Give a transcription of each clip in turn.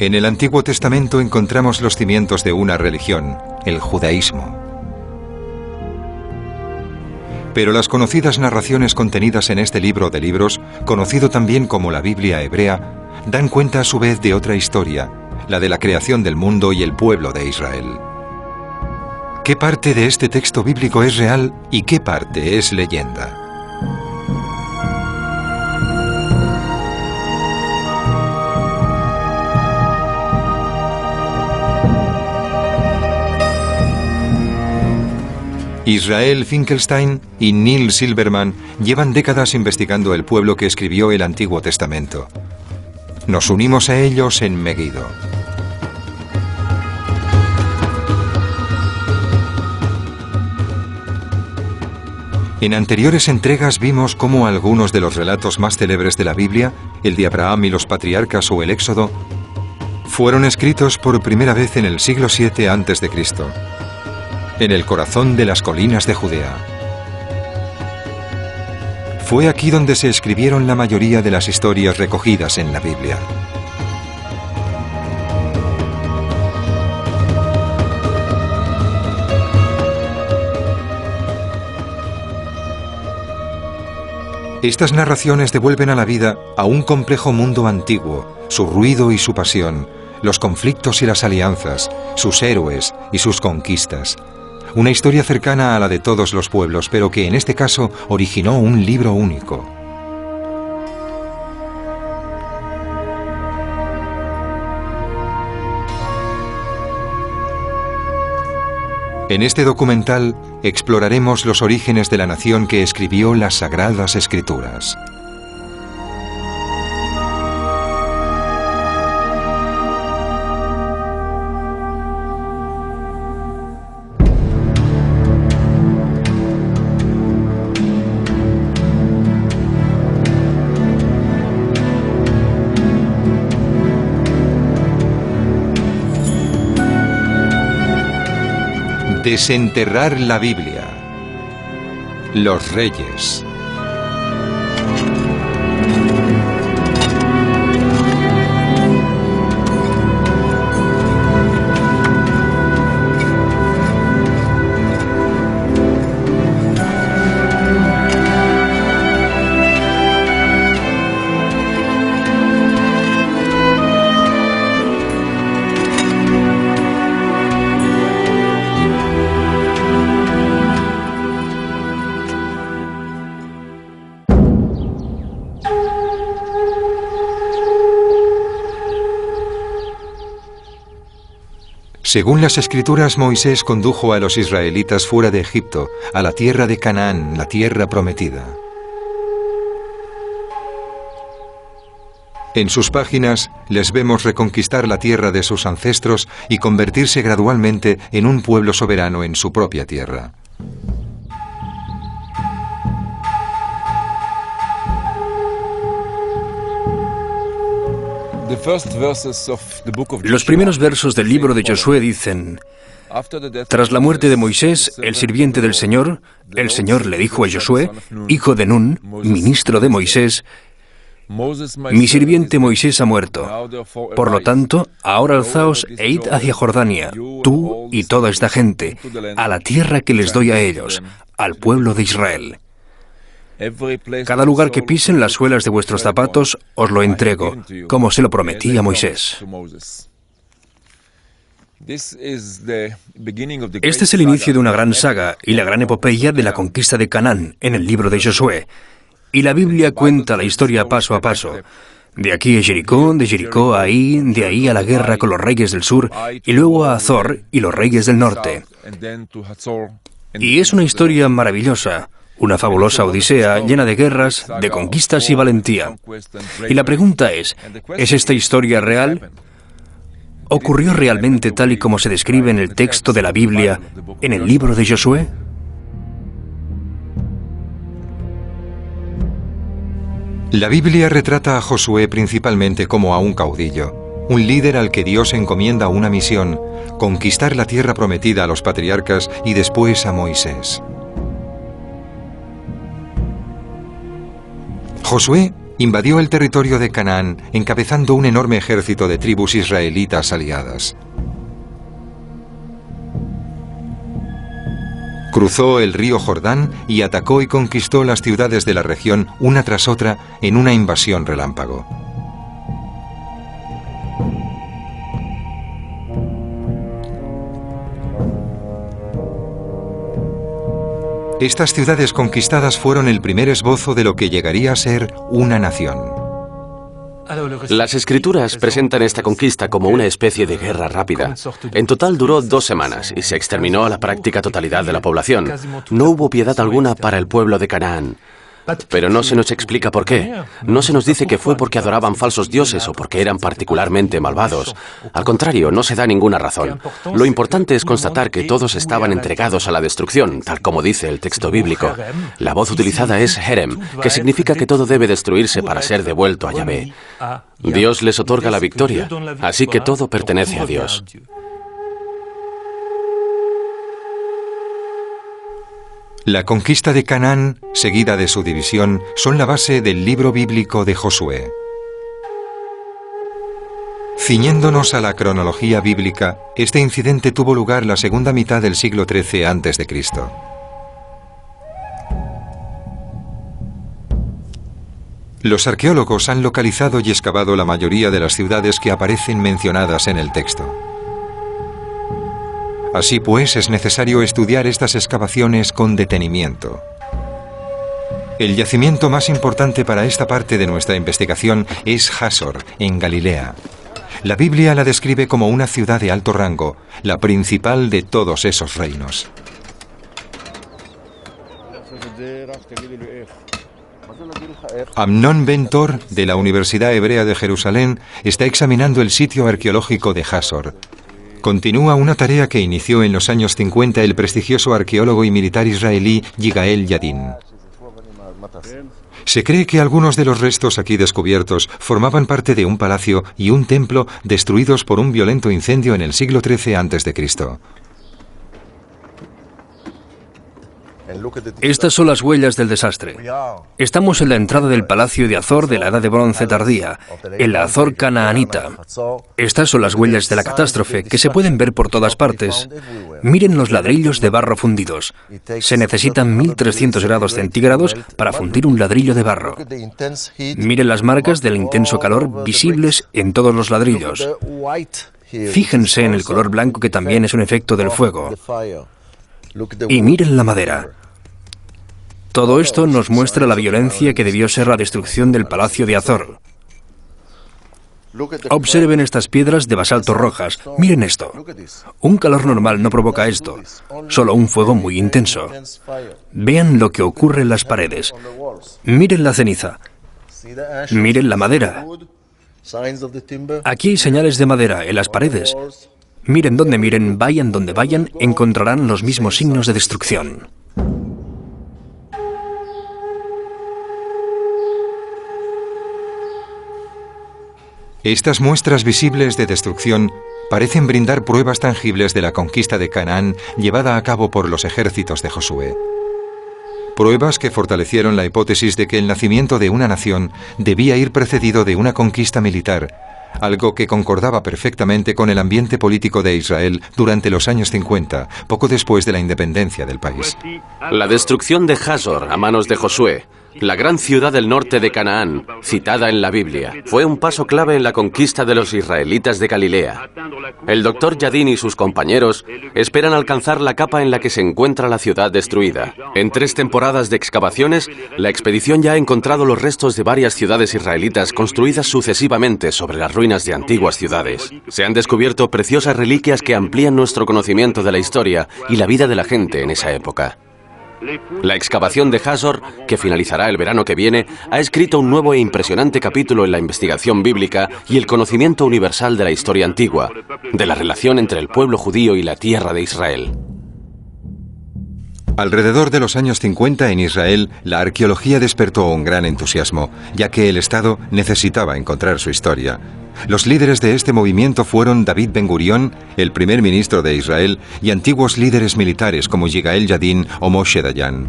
En el Antiguo Testamento encontramos los cimientos de una religión, el judaísmo. Pero las conocidas narraciones contenidas en este libro de libros, conocido también como la Biblia hebrea, dan cuenta a su vez de otra historia, la de la creación del mundo y el pueblo de Israel. ¿Qué parte de este texto bíblico es real y qué parte es leyenda? Israel Finkelstein y Neil Silberman llevan décadas investigando el pueblo que escribió el Antiguo Testamento. Nos unimos a ellos en Megiddo. En anteriores entregas vimos cómo algunos de los relatos más célebres de la Biblia, el de Abraham y los patriarcas o el Éxodo, fueron escritos por primera vez en el siglo VII a.C., en el corazón de las colinas de Judea. Fue aquí donde se escribieron la mayoría de las historias recogidas en la Biblia. Estas narraciones devuelven a la vida a un complejo mundo antiguo, su ruido y su pasión, los conflictos y las alianzas, sus héroes y sus conquistas. Una historia cercana a la de todos los pueblos, pero que en este caso originó un libro único. En este documental exploraremos los orígenes de la nación que escribió las Sagradas Escrituras. Desenterrar la Biblia. Los Reyes. Según las Escrituras, Moisés condujo a los israelitas fuera de Egipto, a la tierra de Canaán, la tierra prometida. En sus páginas les vemos reconquistar la tierra de sus ancestros y convertirse gradualmente en un pueblo soberano en su propia tierra. Los primeros versos del libro de Josué dicen: tras la muerte de Moisés, el sirviente del Señor, el Señor le dijo a Josué, hijo de Nun, ministro de Moisés: mi sirviente Moisés ha muerto. Por lo tanto, ahora alzaos e id hacia Jordania, tú y toda esta gente, a la tierra que les doy a ellos, al pueblo de Israel. Cada lugar que pisen las suelas de vuestros zapatos os lo entrego, como se lo prometí a Moisés. Este es el inicio de una gran saga y la gran epopeya de la conquista de Canaán en el libro de Josué. Y la Biblia cuenta la historia paso a paso. De aquí a Jericó, de Jericó a Ahí, de ahí a la guerra con los reyes del sur, y luego a Azor y los reyes del norte. Y es una historia maravillosa. Una fabulosa odisea llena de guerras, de conquistas y valentía. Y la pregunta ¿es esta historia real? ¿Ocurrió realmente tal y como se describe en el texto de la Biblia, en el libro de Josué? La Biblia retrata a Josué principalmente como a un caudillo, un líder al que Dios encomienda una misión, conquistar la tierra prometida a los patriarcas y después a Moisés. Josué invadió el territorio de Canaán, encabezando un enorme ejército de tribus israelitas aliadas. Cruzó el río Jordán y atacó y conquistó las ciudades de la región una tras otra en una invasión relámpago. Estas ciudades conquistadas fueron el primer esbozo de lo que llegaría a ser una nación. Las escrituras presentan esta conquista como una especie de guerra rápida. En total duró 2 semanas y se exterminó a la práctica totalidad de la población. No hubo piedad alguna para el pueblo de Canaán. Pero no se nos explica por qué. No se nos dice que fue porque adoraban falsos dioses o porque eran particularmente malvados. Al contrario, no se da ninguna razón. Lo importante es constatar que todos estaban entregados a la destrucción, tal como dice el texto bíblico. La voz utilizada es herem, que significa que todo debe destruirse para ser devuelto a Yahvé. Dios les otorga la victoria, así que todo pertenece a Dios. La conquista de Canaán, seguida de su división, son la base del libro bíblico de Josué. Ciñéndonos a la cronología bíblica, este incidente tuvo lugar la segunda mitad del siglo XIII a.C. Los arqueólogos han localizado y excavado la mayoría de las ciudades que aparecen mencionadas en el texto. Así pues, es necesario estudiar estas excavaciones con detenimiento. El yacimiento más importante para esta parte de nuestra investigación es Jásor, en Galilea. La Biblia la describe como una ciudad de alto rango, la principal de todos esos reinos. Amnon Ben-Tor, de la Universidad Hebrea de Jerusalén, está examinando el sitio arqueológico de Jásor. Continúa una tarea que inició en los años 50 el prestigioso arqueólogo y militar israelí Yigael Yadin. Se cree que algunos de los restos aquí descubiertos formaban parte de un palacio y un templo destruidos por un violento incendio en el siglo XIII a.C. Estas son las huellas del desastre. Estamos en la entrada del Palacio de Azor de la Edad de Bronce tardía, en la Azor canaanita. Estas son las huellas de la catástrofe, que se pueden ver por todas partes. Miren los ladrillos de barro fundidos. Se necesitan 1300 grados centígrados para fundir un ladrillo de barro. Miren las marcas del intenso calor visibles en todos los ladrillos. Fíjense en el color blanco, que también es un efecto del fuego. Y miren la madera. Todo esto nos muestra la violencia que debió ser la destrucción del Palacio de Azor. Observen estas piedras de basalto rojas. Miren esto. Un calor normal no provoca esto, solo un fuego muy intenso. Vean lo que ocurre en las paredes. Miren la ceniza. Miren la madera. Aquí hay señales de madera en las paredes. Miren donde miren, vayan donde vayan, encontrarán los mismos signos de destrucción. Estas muestras visibles de destrucción parecen brindar pruebas tangibles de la conquista de Canaán llevada a cabo por los ejércitos de Josué. Pruebas que fortalecieron la hipótesis de que el nacimiento de una nación debía ir precedido de una conquista militar, algo que concordaba perfectamente con el ambiente político de Israel durante los años 50, poco después de la independencia del país. La destrucción de Jásor a manos de Josué, la gran ciudad del norte de Canaán, citada en la Biblia, fue un paso clave en la conquista de los israelitas de Galilea. El doctor Yadin y sus compañeros esperan alcanzar la capa en la que se encuentra la ciudad destruida. En 3 temporadas de excavaciones, la expedición ya ha encontrado los restos de varias ciudades israelitas construidas sucesivamente sobre las ruinas de antiguas ciudades. Se han descubierto preciosas reliquias que amplían nuestro conocimiento de la historia y la vida de la gente en esa época. La excavación de Jásor, que finalizará el verano que viene, ha escrito un nuevo e impresionante capítulo en la investigación bíblica y el conocimiento universal de la historia antigua, de la relación entre el pueblo judío y la tierra de Israel. Alrededor de los años 50 en Israel, la arqueología despertó un gran entusiasmo, ya que el Estado necesitaba encontrar su historia. Los líderes de este movimiento fueron David Ben-Gurión, el primer ministro de Israel, y antiguos líderes militares como Yigael Yadin o Moshe Dayan.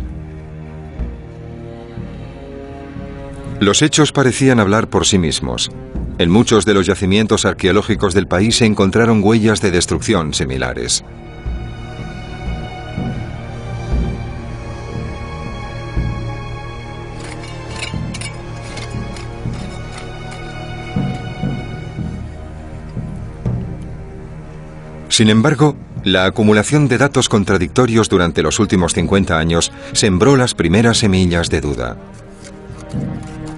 Los hechos parecían hablar por sí mismos. En muchos de los yacimientos arqueológicos del país se encontraron huellas de destrucción similares. Sin embargo, la acumulación de datos contradictorios durante los últimos 50 años sembró las primeras semillas de duda.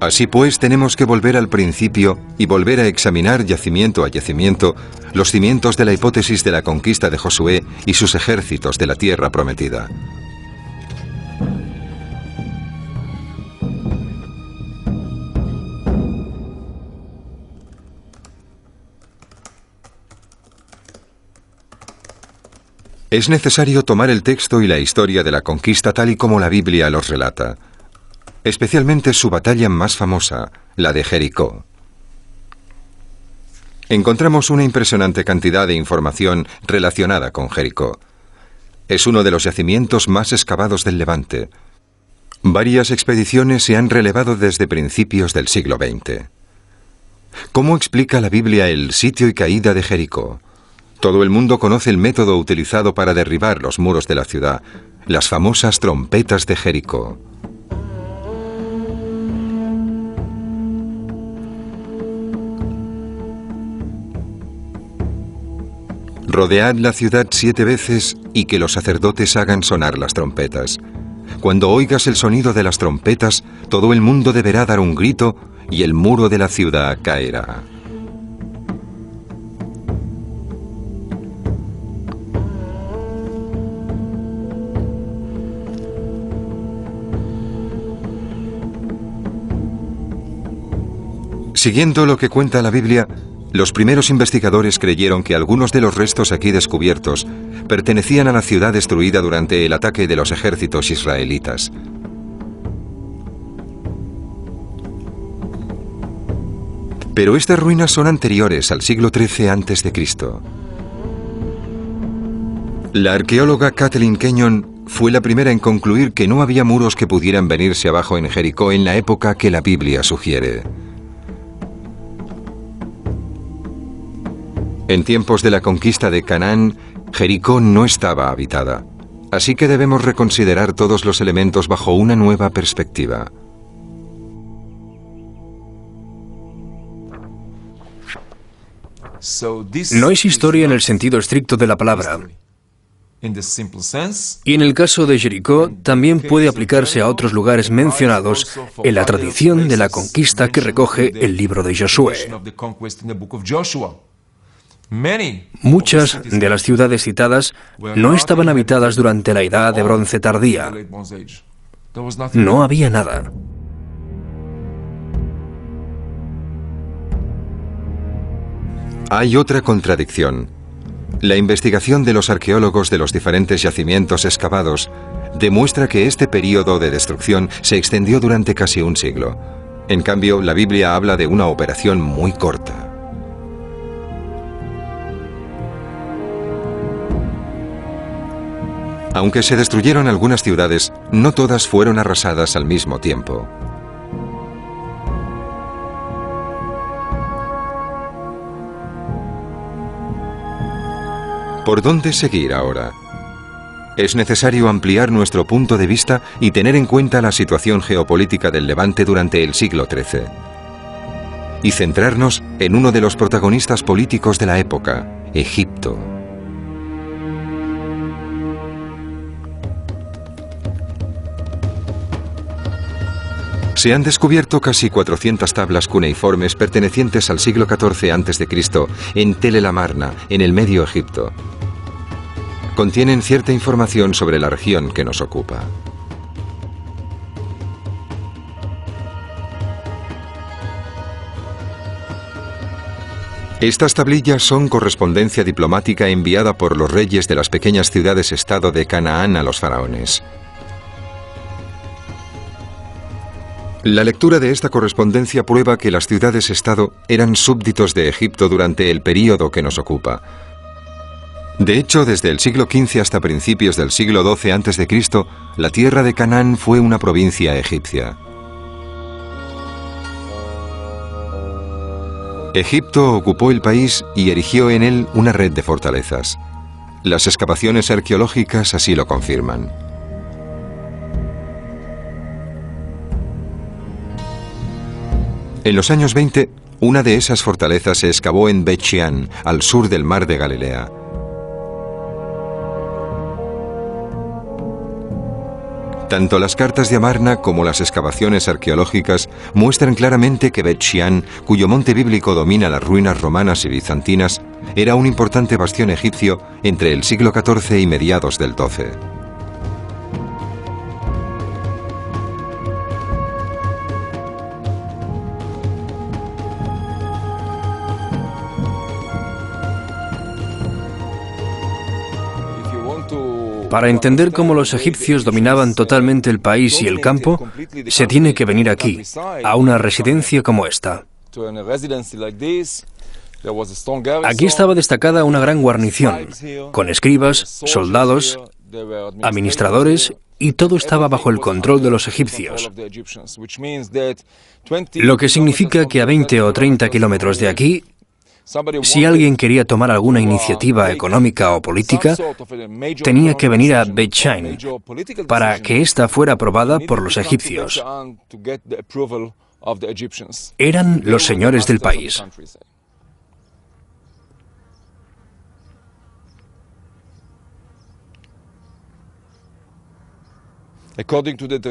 Así pues, tenemos que volver al principio y volver a examinar yacimiento a yacimiento los cimientos de la hipótesis de la conquista de Josué y sus ejércitos de la tierra prometida. Es necesario tomar el texto y la historia de la conquista tal y como la Biblia los relata, especialmente su batalla más famosa, la de Jericó. Encontramos una impresionante cantidad de información relacionada con Jericó. Es uno de los yacimientos más excavados del Levante. Varias expediciones se han relevado desde principios del siglo XX. ¿Cómo explica la Biblia el sitio y caída de Jericó? Todo el mundo conoce el método utilizado para derribar los muros de la ciudad, las famosas trompetas de Jericó. Rodead la ciudad 7 veces y que los sacerdotes hagan sonar las trompetas. Cuando oigas el sonido de las trompetas, todo el mundo deberá dar un grito y el muro de la ciudad caerá. Siguiendo lo que cuenta la Biblia, los primeros investigadores creyeron que algunos de los restos aquí descubiertos pertenecían a la ciudad destruida durante el ataque de los ejércitos israelitas. Pero estas ruinas son anteriores al siglo XIII a.C. La arqueóloga Kathleen Kenyon fue la primera en concluir que no había muros que pudieran venirse abajo en Jericó en la época que la Biblia sugiere. En tiempos de la conquista de Canaán, Jericó no estaba habitada, así que debemos reconsiderar todos los elementos bajo una nueva perspectiva. No es historia en el sentido estricto de la palabra. Y en el caso de Jericó, también puede aplicarse a otros lugares mencionados en la tradición de la conquista que recoge el libro de Josué. Muchas de las ciudades citadas no estaban habitadas durante la Edad de Bronce tardía. No había nada. Hay otra contradicción. La investigación de los arqueólogos de los diferentes yacimientos excavados demuestra que este período de destrucción se extendió durante casi un siglo. En cambio, la Biblia habla de una operación muy corta. Aunque se destruyeron algunas ciudades, no todas fueron arrasadas al mismo tiempo. ¿Por dónde seguir ahora? Es necesario ampliar nuestro punto de vista y tener en cuenta la situación geopolítica del Levante durante el siglo XIII. Y centrarnos en uno de los protagonistas políticos de la época, Egipto. Se han descubierto casi 400 tablas cuneiformes pertenecientes al siglo XIV a.C. en Tel el Amarna, en el Medio Egipto. Contienen cierta información sobre la región que nos ocupa. Estas tablillas son correspondencia diplomática enviada por los reyes de las pequeñas ciudades-estado de Canaán a los faraones. La lectura de esta correspondencia prueba que las ciudades-estado eran súbditos de Egipto durante el período que nos ocupa. De hecho, desde el siglo XV hasta principios del siglo XII a.C., la tierra de Canaán fue una provincia egipcia. Egipto ocupó el país y erigió en él una red de fortalezas. Las excavaciones arqueológicas así lo confirman. En los años 20, una de esas fortalezas se excavó en Bet Shean, al sur del mar de Galilea. Tanto las cartas de Amarna como las excavaciones arqueológicas muestran claramente que Bet Shean, cuyo monte bíblico domina las ruinas romanas y bizantinas, era un importante bastión egipcio entre el siglo XIV y mediados del XII. Para entender cómo los egipcios dominaban totalmente el país y el campo, se tiene que venir aquí, a una residencia como esta. Aquí estaba destacada una gran guarnición, con escribas, soldados, administradores, y todo estaba bajo el control de los egipcios. Lo que significa que a 20 o 30 kilómetros de aquí, si alguien quería tomar alguna iniciativa económica o política, tenía que venir a Bet Shean para que ésta fuera aprobada por los egipcios. Eran los señores del país.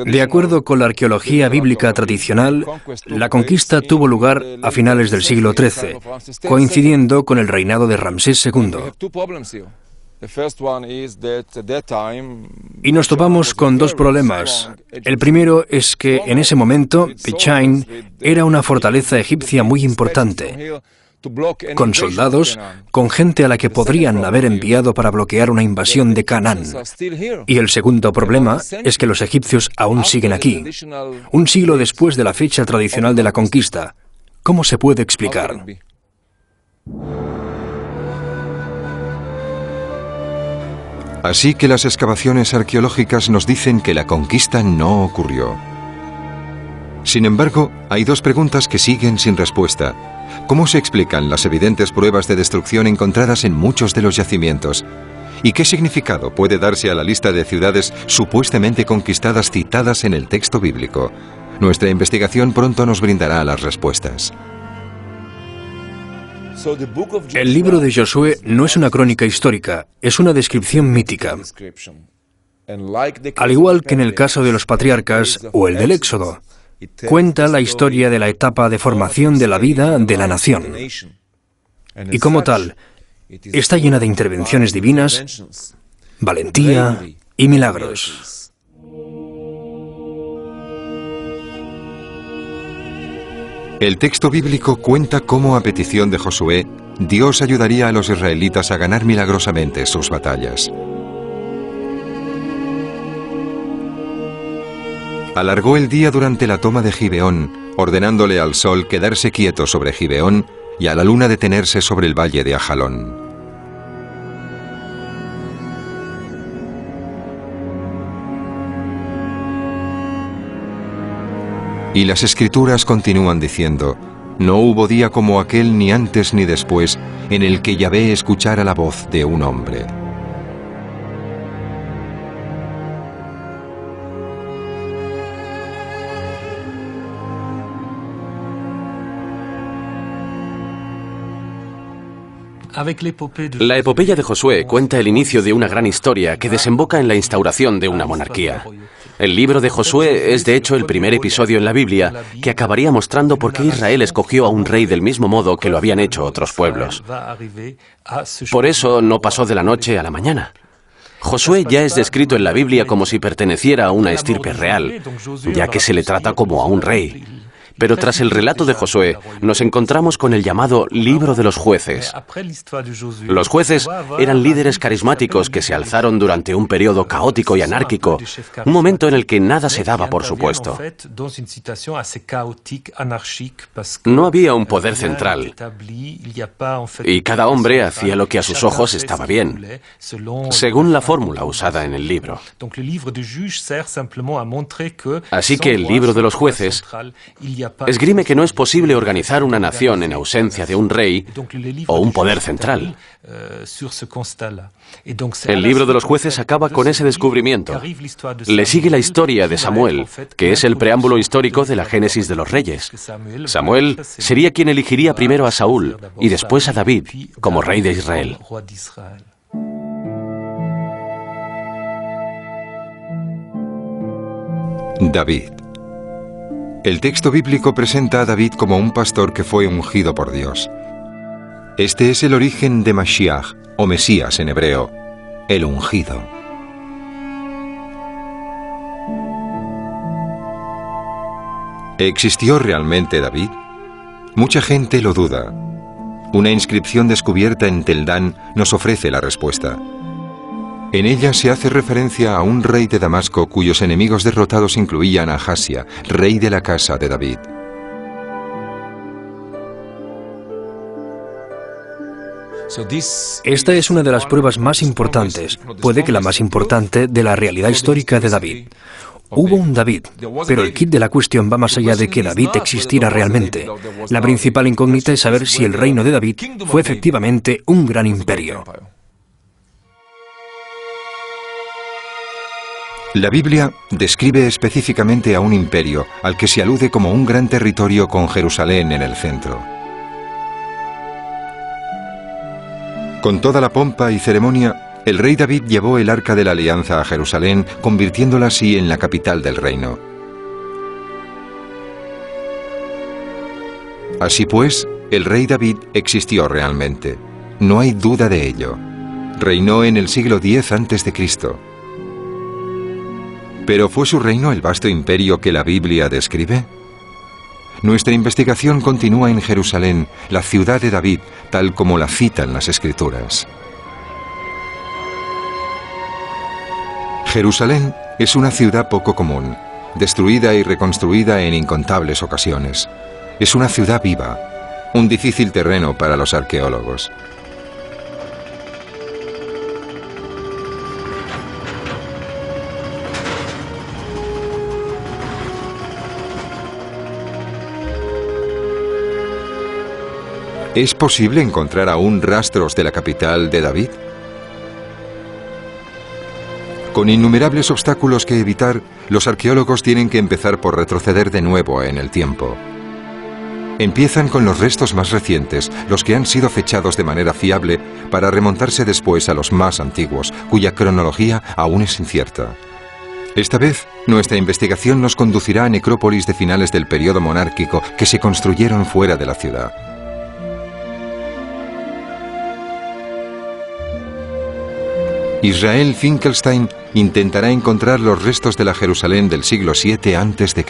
De acuerdo con la arqueología bíblica tradicional, la conquista tuvo lugar a finales del siglo XIII, coincidiendo con el reinado de Ramsés II. Y nos topamos con dos problemas. El primero es que en ese momento Bet Shean era una fortaleza egipcia muy importante, con soldados, con gente a la que podrían haber enviado para bloquear una invasión de Canaán. Y el segundo problema es que los egipcios aún siguen aquí, un siglo después de la fecha tradicional de la conquista. ¿Cómo se puede explicar? Así que las excavaciones arqueológicas nos dicen que la conquista no ocurrió. Sin embargo, hay dos preguntas que siguen sin respuesta. ¿Cómo se explican las evidentes pruebas de destrucción encontradas en muchos de los yacimientos? ¿Y qué significado puede darse a la lista de ciudades supuestamente conquistadas citadas en el texto bíblico? Nuestra investigación pronto nos brindará las respuestas. El libro de Josué no es una crónica histórica, es una descripción mítica. Al igual que en el caso de los patriarcas o el del Éxodo, cuenta la historia de la etapa de formación de la vida de la nación. Y como tal, está llena de intervenciones divinas, valentía y milagros. El texto bíblico cuenta cómo, a petición de Josué, Dios ayudaría a los israelitas a ganar milagrosamente sus batallas. Alargó el día durante la toma de Gibeón, ordenándole al sol quedarse quieto sobre Gibeón y a la luna detenerse sobre el valle de Ajalón. Y las Escrituras continúan diciendo: no hubo día como aquel, ni antes ni después, en el que Yahvé escuchara la voz de un hombre. La epopeya de Josué cuenta el inicio de una gran historia que desemboca en la instauración de una monarquía. El libro de Josué es de hecho el primer episodio en la Biblia que acabaría mostrando por qué Israel escogió a un rey del mismo modo que lo habían hecho otros pueblos. Por eso no pasó de la noche a la mañana. Josué ya es descrito en la Biblia como si perteneciera a una estirpe real, ya que se le trata como a un rey. Pero tras el relato de Josué, nos encontramos con el llamado Libro de los Jueces. Los jueces eran líderes carismáticos que se alzaron durante un periodo caótico y anárquico, un momento en el que nada se daba por supuesto. No había un poder central, y cada hombre hacía lo que a sus ojos estaba bien, según la fórmula usada en el libro. Así que el Libro de los Jueces esgrime que no es posible organizar una nación en ausencia de un rey o un poder central. El libro de los jueces acaba con ese descubrimiento. Le sigue la historia de Samuel, que es el preámbulo histórico de la Génesis de los Reyes. Samuel sería quien elegiría primero a Saúl y después a David como rey de Israel. David. El texto bíblico presenta a David como un pastor que fue ungido por Dios. Este es el origen de Mashiach, o Mesías en hebreo, el ungido. ¿Existió realmente David? Mucha gente lo duda. Una inscripción descubierta en Tel Dan nos ofrece la respuesta. En ella se hace referencia a un rey de Damasco cuyos enemigos derrotados incluían a Ahasia, rey de la casa de David. Esta es una de las pruebas más importantes, puede que la más importante, de la realidad histórica de David. Hubo un David, pero el quid de la cuestión va más allá de que David existiera realmente. La principal incógnita es saber si el reino de David fue efectivamente un gran imperio. La Biblia describe específicamente a un imperio al que se alude como un gran territorio con Jerusalén en el centro. Con toda la pompa y ceremonia, el rey David llevó el Arca de la Alianza a Jerusalén, convirtiéndola así en la capital del reino. Así pues, el rey David existió realmente. No hay duda de ello. Reinó en el siglo X a.C. ¿Pero fue su reino el vasto imperio que la Biblia describe? Nuestra investigación continúa en Jerusalén, la ciudad de David, tal como la citan las Escrituras. Jerusalén es una ciudad poco común, destruida y reconstruida en incontables ocasiones. Es una ciudad viva, un difícil terreno para los arqueólogos. ¿Es posible encontrar aún rastros de la capital de David? Con innumerables obstáculos que evitar, los arqueólogos tienen que empezar por retroceder de nuevo en el tiempo. Empiezan con los restos más recientes, los que han sido fechados de manera fiable, para remontarse después a los más antiguos, cuya cronología aún es incierta. Esta vez, nuestra investigación nos conducirá a necrópolis de finales del periodo monárquico que se construyeron fuera de la ciudad. Israel Finkelstein intentará encontrar los restos de la Jerusalén del siglo VII a.C.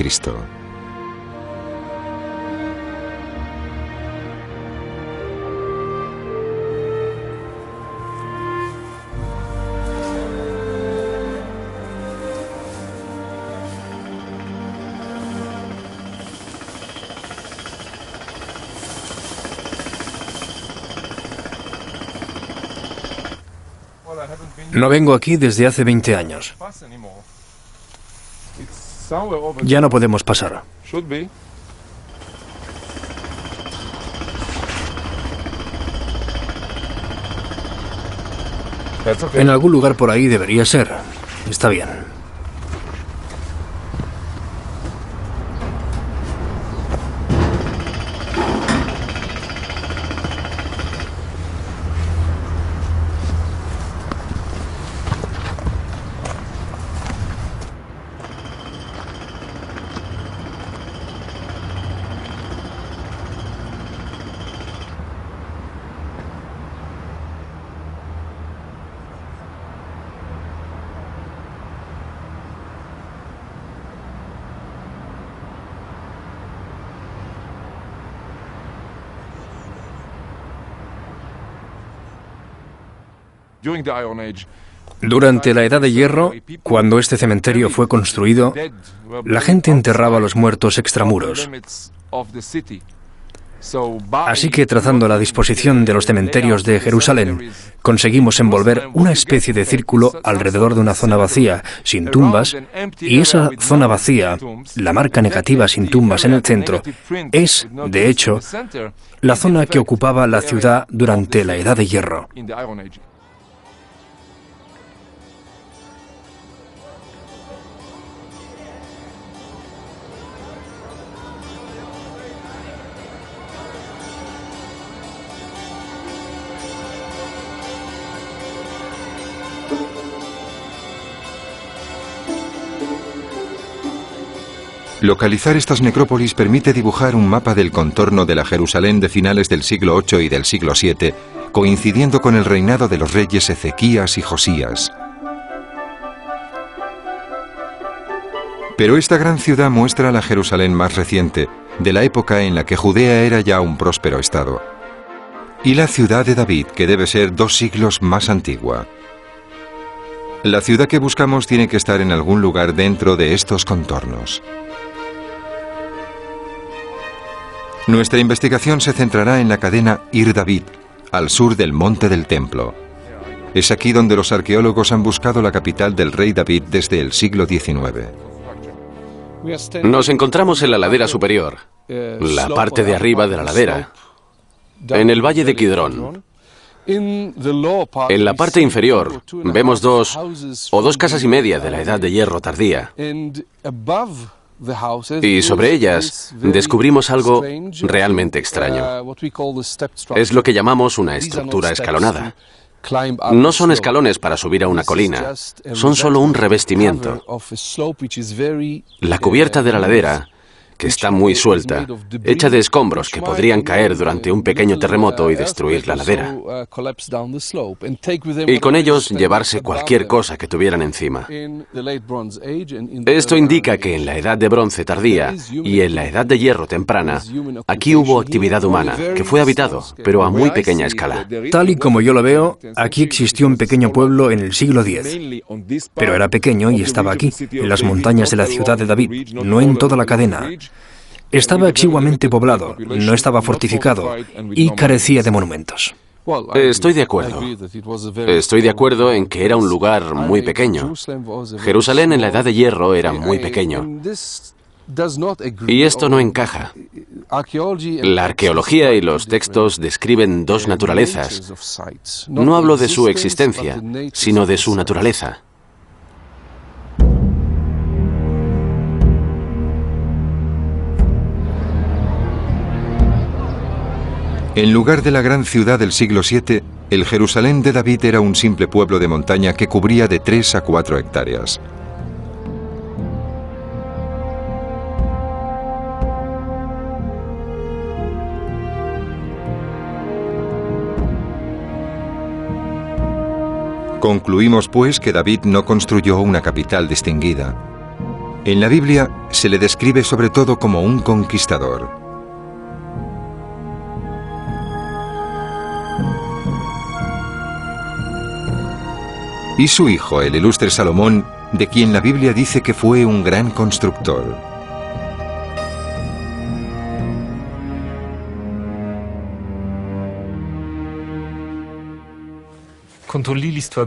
No vengo aquí desde hace 20 años. Ya no podemos pasar. En algún lugar por ahí debería ser. Está bien. Durante la Edad de Hierro, cuando este cementerio fue construido, la gente enterraba a los muertos extramuros. Así que trazando la disposición de los cementerios de Jerusalén, conseguimos envolver una especie de círculo alrededor de una zona vacía, sin tumbas, y esa zona vacía, la marca negativa sin tumbas en el centro, es, de hecho, la zona que ocupaba la ciudad durante la Edad de Hierro. Localizar estas necrópolis permite dibujar un mapa del contorno de la Jerusalén de finales del siglo VIII y del siglo VII, coincidiendo con el reinado de los reyes Ezequías y Josías. Pero esta gran ciudad muestra la Jerusalén más reciente, de la época en la que Judea era ya un próspero estado. Y la ciudad de David, que debe ser 2 siglos más antigua. La ciudad que buscamos tiene que estar en algún lugar dentro de estos contornos. Nuestra investigación se centrará en la cadena Ir David, al sur del Monte del Templo. Es aquí donde los arqueólogos han buscado la capital del rey David desde el siglo XIX. Nos encontramos en la ladera superior, la parte de arriba de la ladera, en el valle de Kidrón. En la parte inferior vemos 2 casas y media de la Edad de Hierro tardía. Y sobre ellas descubrimos algo realmente extraño. Es lo que llamamos una estructura escalonada. No son escalones para subir a una colina, son solo un revestimiento. La cubierta de la ladera, que está muy suelta, hecha de escombros que podrían caer durante un pequeño terremoto y destruir la ladera. Y con ellos llevarse cualquier cosa que tuvieran encima. Esto indica que en la Edad de Bronce tardía y en la Edad de Hierro temprana, aquí hubo actividad humana, que fue habitado, pero a muy pequeña escala. Tal y como yo lo veo, aquí existió un pequeño pueblo en el siglo X. Pero era pequeño y estaba aquí, en las montañas de la ciudad de David, no en toda la cadena. Estaba exiguamente poblado, no estaba fortificado y carecía de monumentos. Estoy de acuerdo. Estoy de acuerdo en que era un lugar muy pequeño. Jerusalén en la Edad de Hierro era muy pequeño. Y esto no encaja. La arqueología y los textos describen 2 naturalezas. No hablo de su existencia, sino de su naturaleza. En lugar de la gran ciudad del siglo VII, el Jerusalén de David era un simple pueblo de montaña que cubría de 3 a 4 hectáreas. Concluimos, pues, que David no construyó una capital distinguida. En la Biblia se le describe sobre todo como un conquistador. Y su hijo, el ilustre Salomón, de quien la Biblia dice que fue un gran constructor.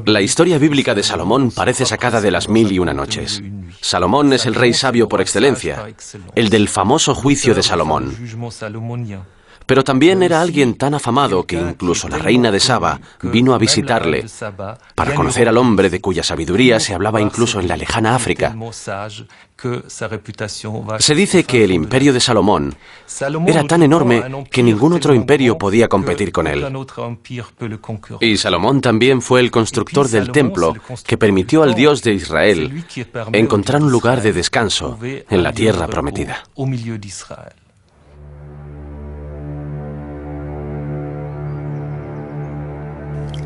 La historia bíblica de Salomón parece sacada de las 1001 noches. Salomón es el rey sabio por excelencia, el del famoso juicio de Salomón. Pero también era alguien tan afamado que incluso la reina de Saba vino a visitarle para conocer al hombre de cuya sabiduría se hablaba incluso en la lejana África. Se dice que el imperio de Salomón era tan enorme que ningún otro imperio podía competir con él. Y Salomón también fue el constructor del templo que permitió al Dios de Israel encontrar un lugar de descanso en la tierra prometida.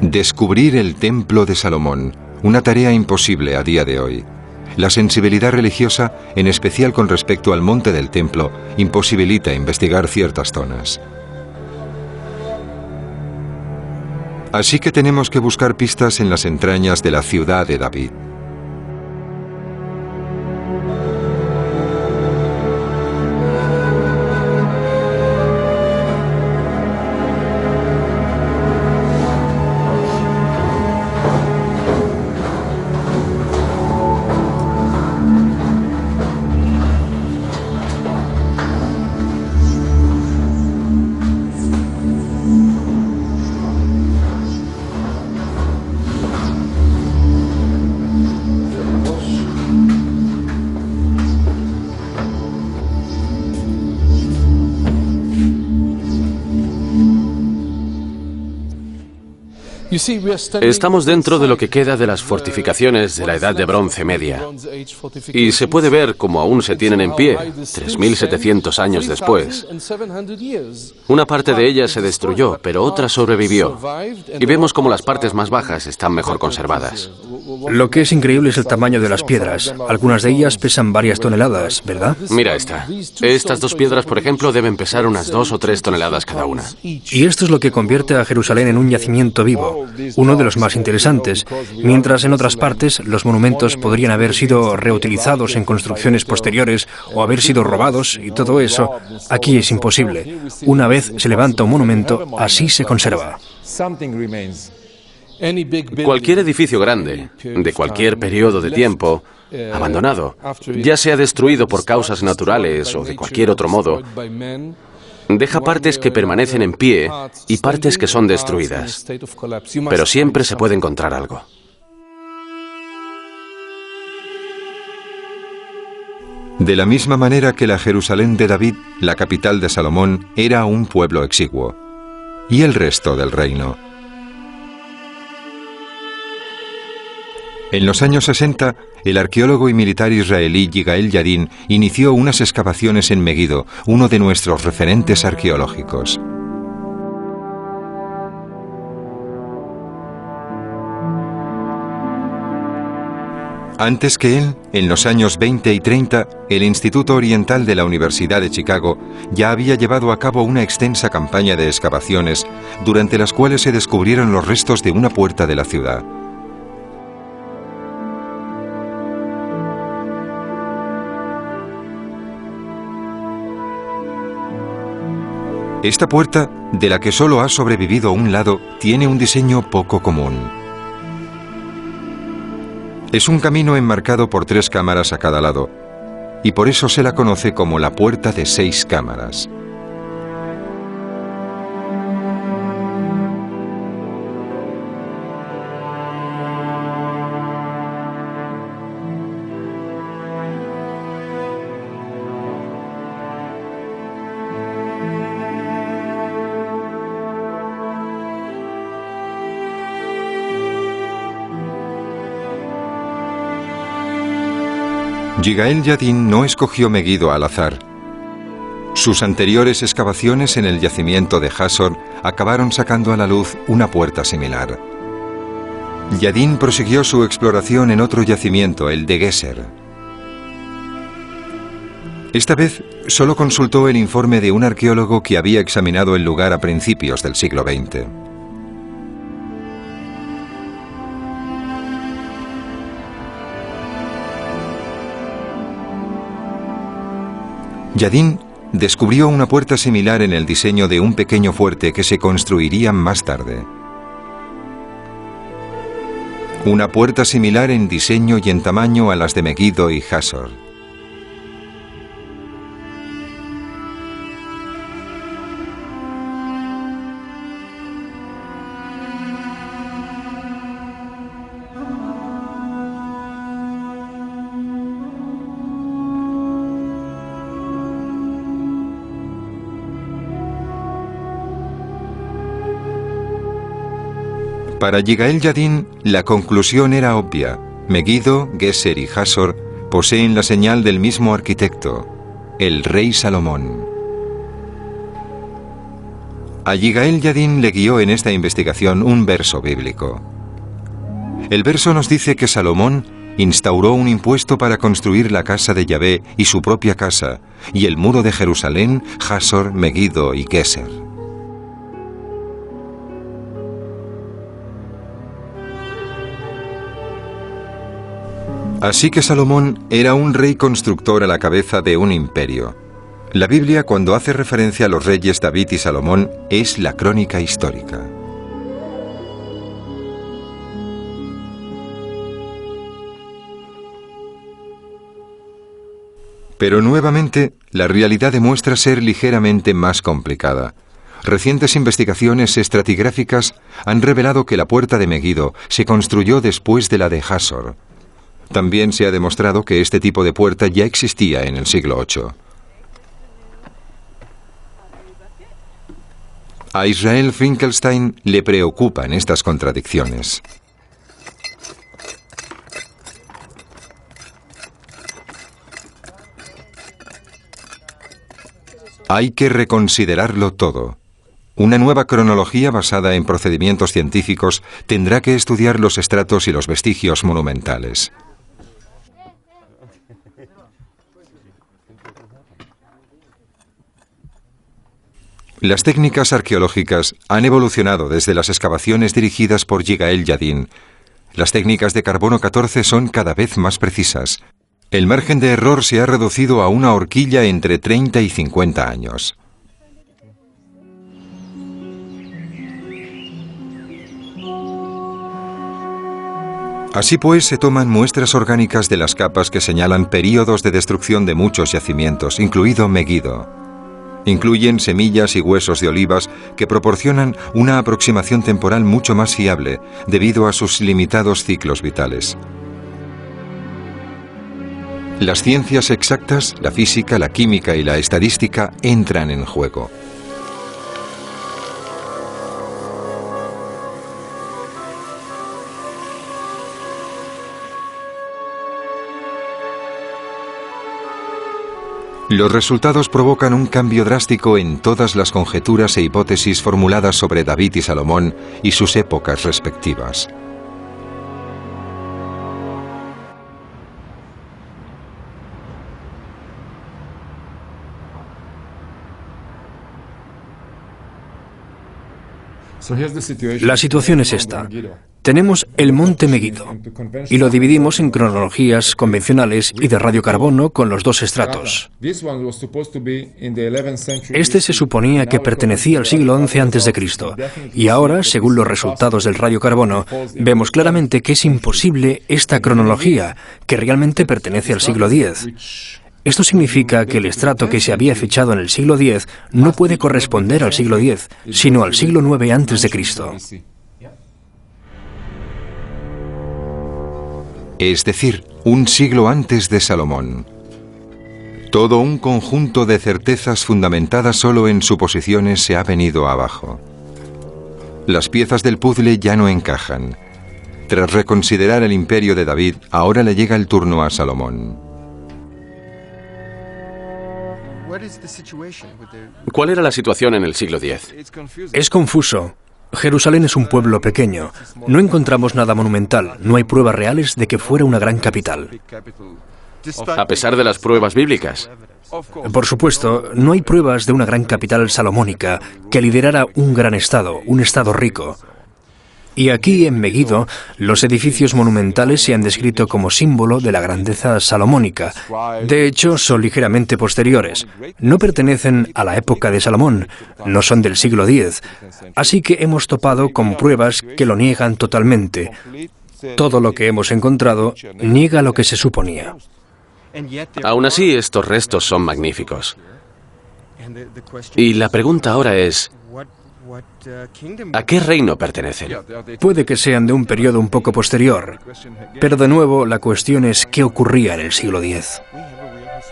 Descubrir el templo de Salomón, una tarea imposible a día de hoy. La sensibilidad religiosa, en especial con respecto al monte del templo, imposibilita investigar ciertas zonas. Así que tenemos que buscar pistas en las entrañas de la ciudad de David. Estamos dentro de lo que queda de las fortificaciones de la Edad de Bronce Media. Y se puede ver cómo aún se tienen en pie, 3.700 años después. Una parte de ellas se destruyó, pero otra sobrevivió. Y vemos cómo las partes más bajas están mejor conservadas. Lo que es increíble es el tamaño de las piedras. Algunas de ellas pesan varias toneladas, ¿verdad? Mira esta. Estas dos piedras, por ejemplo, deben pesar unas 2 o 3 toneladas cada una. Y esto es lo que convierte a Jerusalén en un yacimiento vivo, uno de los más interesantes, mientras en otras partes los monumentos podrían haber sido reutilizados en construcciones posteriores o haber sido robados y todo eso. Aquí es imposible. Una vez se levanta un monumento, así se conserva. Cualquier edificio grande, de cualquier periodo de tiempo, abandonado, ya sea destruido por causas naturales o de cualquier otro modo, deja partes que permanecen en pie y partes que son destruidas. Pero siempre se puede encontrar algo. De la misma manera que la Jerusalén de David, la capital de Salomón, era un pueblo exiguo. ¿Y el resto del reino? En los años 60, el arqueólogo y militar israelí Yigael Yadin inició unas excavaciones en Meguido, uno de nuestros referentes arqueológicos. Antes que él, en los años 20 y 30, el Instituto Oriental de la Universidad de Chicago ya había llevado a cabo una extensa campaña de excavaciones, durante las cuales se descubrieron los restos de una puerta de la ciudad. Esta puerta, de la que solo ha sobrevivido un lado, tiene un diseño poco común. Es un camino enmarcado por 3 cámaras a cada lado, y por eso se la conoce como la puerta de 6 cámaras. Yigael Yadin no escogió Meguido al azar. Sus anteriores excavaciones en el yacimiento de Hasor acabaron sacando a la luz una puerta similar. Yadin prosiguió su exploración en otro yacimiento, el de Geser. Esta vez solo consultó el informe de un arqueólogo que había examinado el lugar a principios del siglo XX. Yadin descubrió una puerta similar en el diseño de un pequeño fuerte que se construiría más tarde. Una puerta similar en diseño y en tamaño a las de Meguido y Hasor. Para Yigael Yadin, la conclusión era obvia. Meguido, Geser y Hasor poseen la señal del mismo arquitecto, el rey Salomón. A Yigael Yadin le guió en esta investigación un verso bíblico. El verso nos dice que Salomón instauró un impuesto para construir la casa de Yahvé y su propia casa, y el muro de Jerusalén, Hasor, Meguido y Geser. Así que Salomón era un rey constructor a la cabeza de un imperio. La Biblia, cuando hace referencia a los reyes David y Salomón, es la crónica histórica. Pero nuevamente, la realidad demuestra ser ligeramente más complicada. Recientes investigaciones estratigráficas han revelado que la puerta de Meguido se construyó después de la de Hasor. También se ha demostrado que este tipo de puerta ya existía en el siglo VIII. A Israel Finkelstein le preocupan estas contradicciones. Hay que reconsiderarlo todo. Una nueva cronología basada en procedimientos científicos tendrá que estudiar los estratos y los vestigios monumentales. Las técnicas arqueológicas han evolucionado desde las excavaciones dirigidas por Yigael Yadin. Las técnicas de carbono 14 son cada vez más precisas. El margen de error se ha reducido a una horquilla entre 30 y 50 años. Así pues, se toman muestras orgánicas de las capas que señalan períodos de destrucción de muchos yacimientos, incluido Meguido. Incluyen semillas y huesos de olivas que proporcionan una aproximación temporal mucho más fiable debido a sus limitados ciclos vitales. Las ciencias exactas, la física, la química y la estadística entran en juego. Los resultados provocan un cambio drástico en todas las conjeturas e hipótesis formuladas sobre David y Salomón y sus épocas respectivas. La situación es esta. Tenemos el monte Meguido y lo dividimos en cronologías convencionales y de radiocarbono con los dos estratos. Este se suponía que pertenecía al siglo XI a.C. y ahora, según los resultados del radiocarbono, vemos claramente que es imposible esta cronología, que realmente pertenece al siglo X. Esto significa que el estrato que se había fechado en el siglo X no puede corresponder al siglo X, sino al siglo IX a.C. Es decir, un siglo antes de Salomón. Todo un conjunto de certezas fundamentadas solo en suposiciones se ha venido abajo. Las piezas del puzzle ya no encajan. Tras reconsiderar el imperio de David, ahora le llega el turno a Salomón. ¿Cuál era la situación en el siglo X? Es confuso. Jerusalén es un pueblo pequeño. No encontramos nada monumental. No hay pruebas reales de que fuera una gran capital. A pesar de las pruebas bíblicas. Por supuesto, no hay pruebas de una gran capital salomónica que liderara un gran estado, un estado rico. Y aquí, en Meguido, los edificios monumentales se han descrito como símbolo de la grandeza salomónica. De hecho, son ligeramente posteriores. No pertenecen a la época de Salomón, no son del siglo X. Así que hemos topado con pruebas que lo niegan totalmente. Todo lo que hemos encontrado niega lo que se suponía. Aún así, estos restos son magníficos. Y la pregunta ahora es, ¿a qué reino pertenecen? Puede que sean de un periodo un poco posterior, pero de nuevo la cuestión es qué ocurría en el siglo X.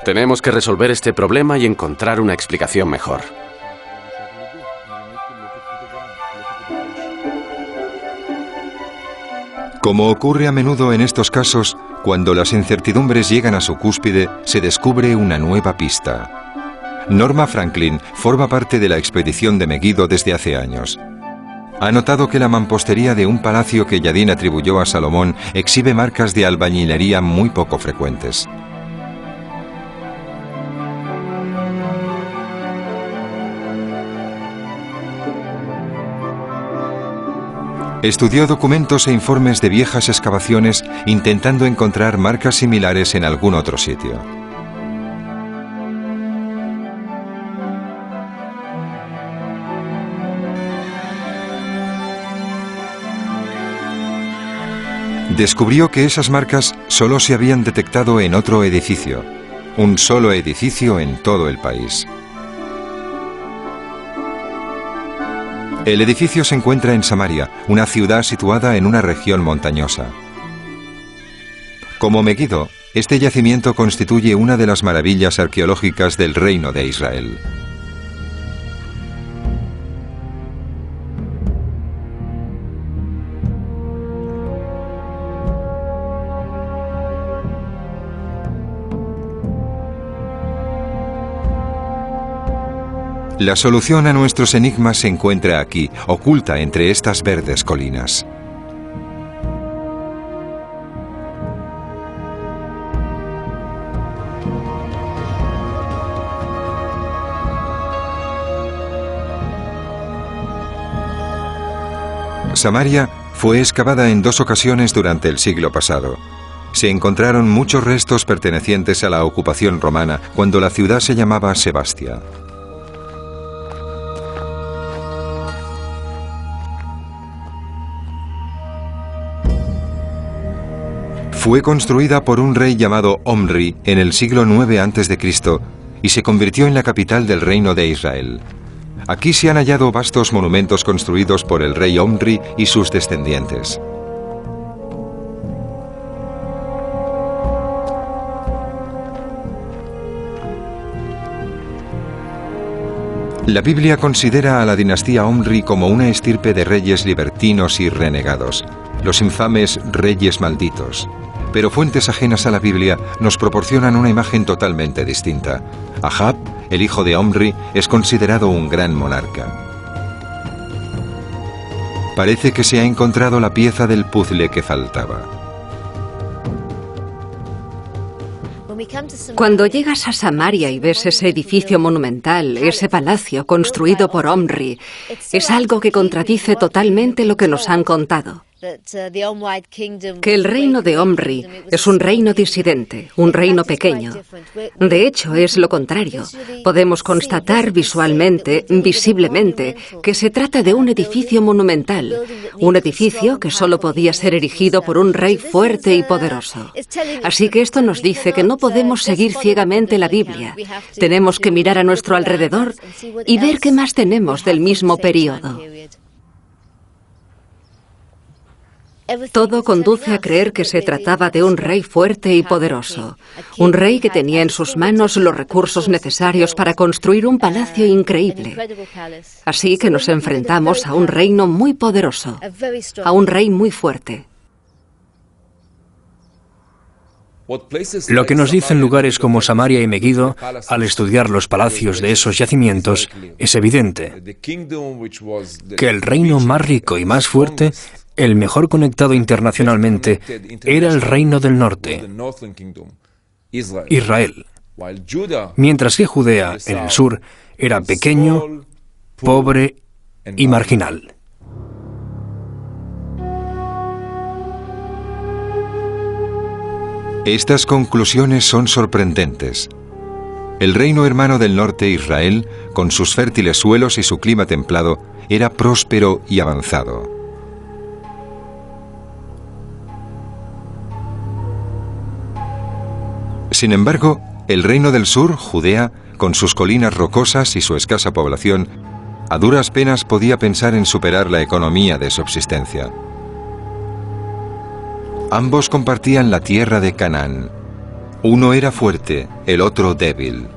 Tenemos que resolver este problema y encontrar una explicación mejor. Como ocurre a menudo en estos casos, cuando las incertidumbres llegan a su cúspide, se descubre una nueva pista. Norma Franklin forma parte de la expedición de Meguido desde hace años. Ha notado que la mampostería de un palacio que Yadin atribuyó a Salomón exhibe marcas de albañilería muy poco frecuentes. Estudió documentos e informes de viejas excavaciones intentando encontrar marcas similares en algún otro sitio. Descubrió que esas marcas solo se habían detectado en otro edificio, un solo edificio en todo el país. El edificio se encuentra en Samaria, una ciudad situada en una región montañosa. Como Meguido, este yacimiento constituye una de las maravillas arqueológicas del Reino de Israel. La solución a nuestros enigmas se encuentra aquí, oculta entre estas verdes colinas. Samaria fue excavada en 2 ocasiones durante el siglo pasado. Se encontraron muchos restos pertenecientes a la ocupación romana cuando la ciudad se llamaba Sebastia. Fue construida por un rey llamado Omri en el siglo IX a.C. y se convirtió en la capital del reino de Israel. Aquí se han hallado vastos monumentos construidos por el rey Omri y sus descendientes. La Biblia considera a la dinastía Omri como una estirpe de reyes libertinos y renegados, los infames reyes malditos. Pero fuentes ajenas a la Biblia nos proporcionan una imagen totalmente distinta. Ahab, el hijo de Omri, es considerado un gran monarca. Parece que se ha encontrado la pieza del puzzle que faltaba. Cuando llegas a Samaria y ves ese edificio monumental, ese palacio construido por Omri, es algo que contradice totalmente lo que nos han contado. Que el reino de Omri es un reino disidente, un reino pequeño. De hecho, es lo contrario. Podemos constatar visualmente, visiblemente, que se trata de un edificio monumental, un edificio que solo podía ser erigido por un rey fuerte y poderoso. Así que esto nos dice que no podemos seguir ciegamente la Biblia. Tenemos que mirar a nuestro alrededor y ver qué más tenemos del mismo período. Todo conduce a creer que se trataba de un rey fuerte y poderoso, un rey que tenía en sus manos los recursos necesarios para construir un palacio increíble. Así que nos enfrentamos a un reino muy poderoso, a un rey muy fuerte. Lo que nos dicen lugares como Samaria y Megiddo, al estudiar los palacios de esos yacimientos, es evidente que el reino más rico y más fuerte, el mejor conectado internacionalmente, era el reino del norte, Israel, mientras que Judea, en el sur, era pequeño, pobre y marginal. Estas conclusiones son sorprendentes. El reino hermano del norte, Israel, con sus fértiles suelos y su clima templado, era próspero y avanzado. Sin embargo, el reino del sur, Judea, con sus colinas rocosas y su escasa población, a duras penas podía pensar en superar la economía de subsistencia. Ambos compartían la tierra de Canaán. Uno era fuerte, el otro débil.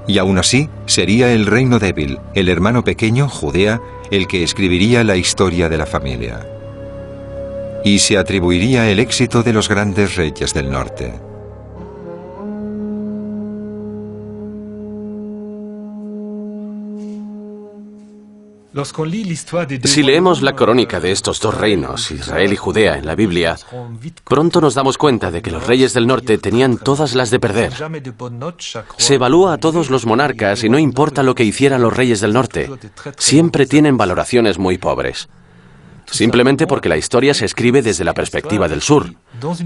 Y aún así, sería el reino débil, el hermano pequeño, Judea, el que escribiría la historia de la familia. Y se atribuiría el éxito de los grandes reyes del norte. Si leemos la crónica de estos dos reinos, Israel y Judea, en la Biblia, pronto nos damos cuenta de que los reyes del norte tenían todas las de perder. Se evalúa a todos los monarcas y no importa lo que hicieran los reyes del norte, siempre tienen valoraciones muy pobres. Simplemente porque la historia se escribe desde la perspectiva del sur.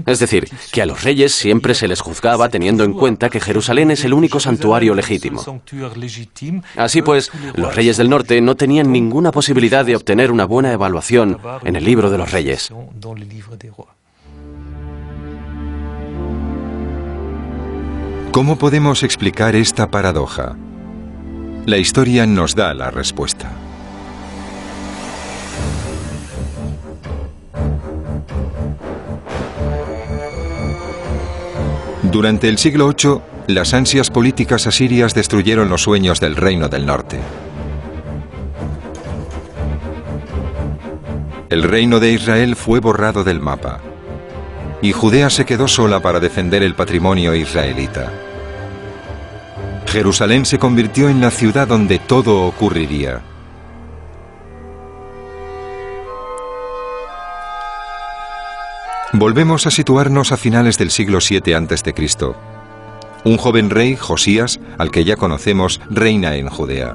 Es decir, que a los reyes siempre se les juzgaba teniendo en cuenta que Jerusalén es el único santuario legítimo. Así pues, los reyes del norte no tenían ninguna posibilidad de obtener una buena evaluación en el libro de los reyes. ¿Cómo podemos explicar esta paradoja? La historia nos da la respuesta. Durante el siglo VIII, las ansias políticas asirias destruyeron los sueños del reino del norte. El reino de Israel fue borrado del mapa, y Judea se quedó sola para defender el patrimonio israelita. Jerusalén se convirtió en la ciudad donde todo ocurriría. Volvemos a situarnos a finales del siglo VII a.C. Un joven rey, Josías, al que ya conocemos, reina en Judea.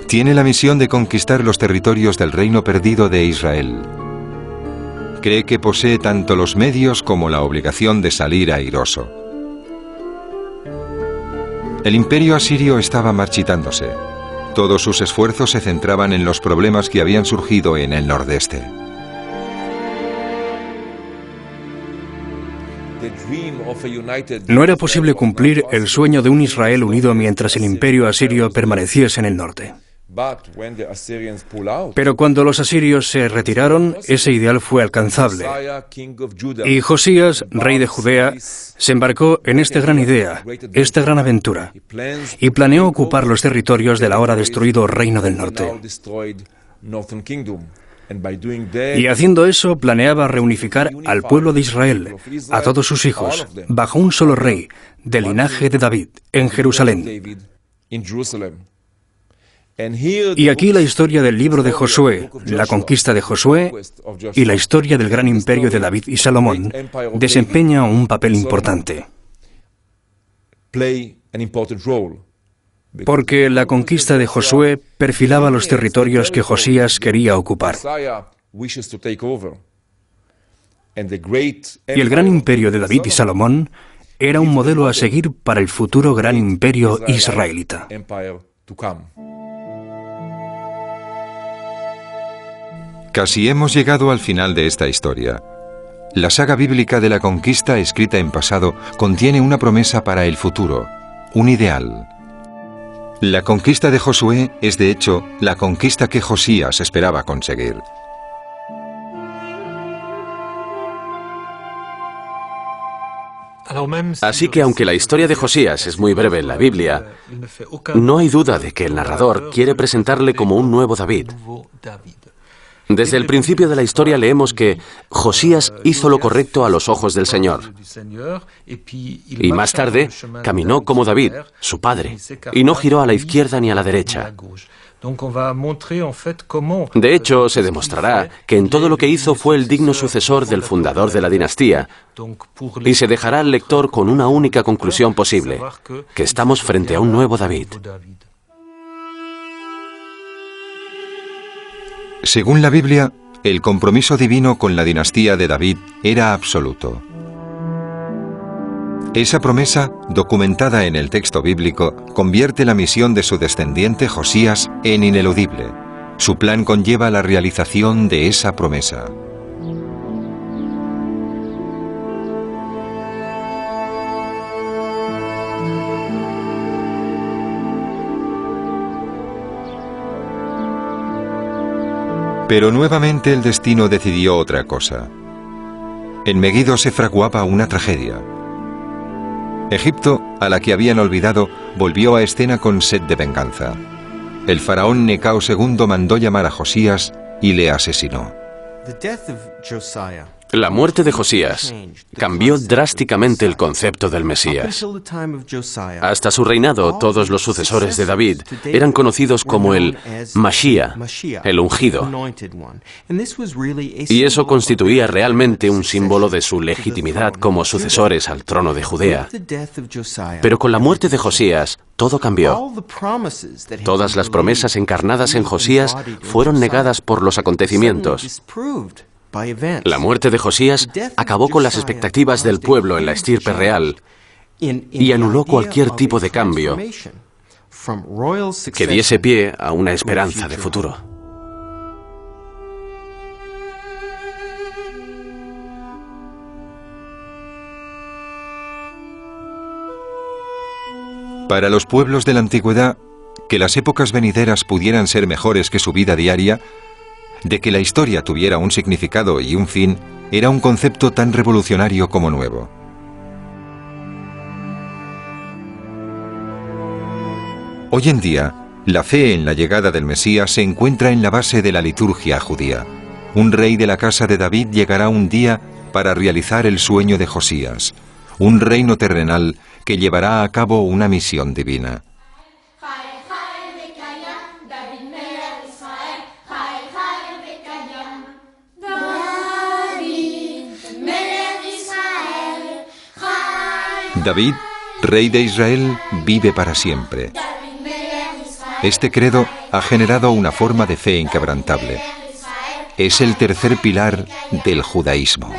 Tiene la misión de conquistar los territorios del reino perdido de Israel. Cree que posee tanto los medios como la obligación de salir airoso. El imperio asirio estaba marchitándose. Todos sus esfuerzos se centraban en los problemas que habían surgido en el nordeste. No era posible cumplir el sueño de un Israel unido mientras el imperio asirio permaneciese en el norte. Pero cuando los asirios se retiraron, ese ideal fue alcanzable. Y Josías, rey de Judea, se embarcó en esta gran idea, esta gran aventura, y planeó ocupar los territorios del ahora destruido Reino del Norte. Y haciendo eso, planeaba reunificar al pueblo de Israel, a todos sus hijos, bajo un solo rey, del linaje de David, en Jerusalén. Y aquí la historia del libro de Josué, la conquista de Josué y la historia del gran imperio de David y Salomón desempeña un papel importante. Porque la conquista de Josué perfilaba los territorios que Josías quería ocupar. Y el gran imperio de David y Salomón era un modelo a seguir para el futuro gran imperio israelita. Casi hemos llegado al final de esta historia. La saga bíblica de la conquista, escrita en pasado, contiene una promesa para el futuro, un ideal. La conquista de Josué es, de hecho, la conquista que Josías esperaba conseguir. Así que aunque la historia de Josías es muy breve en la Biblia, no hay duda de que el narrador quiere presentarle como un nuevo David. Desde el principio de la historia leemos que Josías hizo lo correcto a los ojos del Señor. Y más tarde caminó como David, su padre, y no giró a la izquierda ni a la derecha. De hecho, se demostrará que en todo lo que hizo fue el digno sucesor del fundador de la dinastía, y se dejará al lector con una única conclusión posible, que estamos frente a un nuevo David. Según la Biblia, el compromiso divino con la dinastía de David era absoluto. Esa promesa, documentada en el texto bíblico, convierte la misión de su descendiente Josías en ineludible. Su plan conlleva la realización de esa promesa. Pero nuevamente el destino decidió otra cosa. En Meguido se fraguaba una tragedia. Egipto, a la que habían olvidado, volvió a escena con sed de venganza. El faraón Necao II mandó llamar a Josías y le asesinó. La muerte de Josías cambió drásticamente el concepto del Mesías. Hasta su reinado, todos los sucesores de David eran conocidos como el Mashiach, el ungido. Y eso constituía realmente un símbolo de su legitimidad como sucesores al trono de Judea. Pero con la muerte de Josías, todo cambió. Todas las promesas encarnadas en Josías fueron negadas por los acontecimientos. La muerte de Josías acabó con las expectativas del pueblo en la estirpe real y anuló cualquier tipo de cambio que diese pie a una esperanza de futuro. Para los pueblos de la antigüedad, que las épocas venideras pudieran ser mejores que su vida diaria, de que la historia tuviera un significado y un fin, era un concepto tan revolucionario como nuevo. Hoy en día, la fe en la llegada del Mesías se encuentra en la base de la liturgia judía. Un rey de la casa de David llegará un día para realizar el sueño de Josías, un reino terrenal que llevará a cabo una misión divina. David, rey de Israel, vive para siempre. Este credo ha generado una forma de fe inquebrantable. Es el tercer pilar del judaísmo.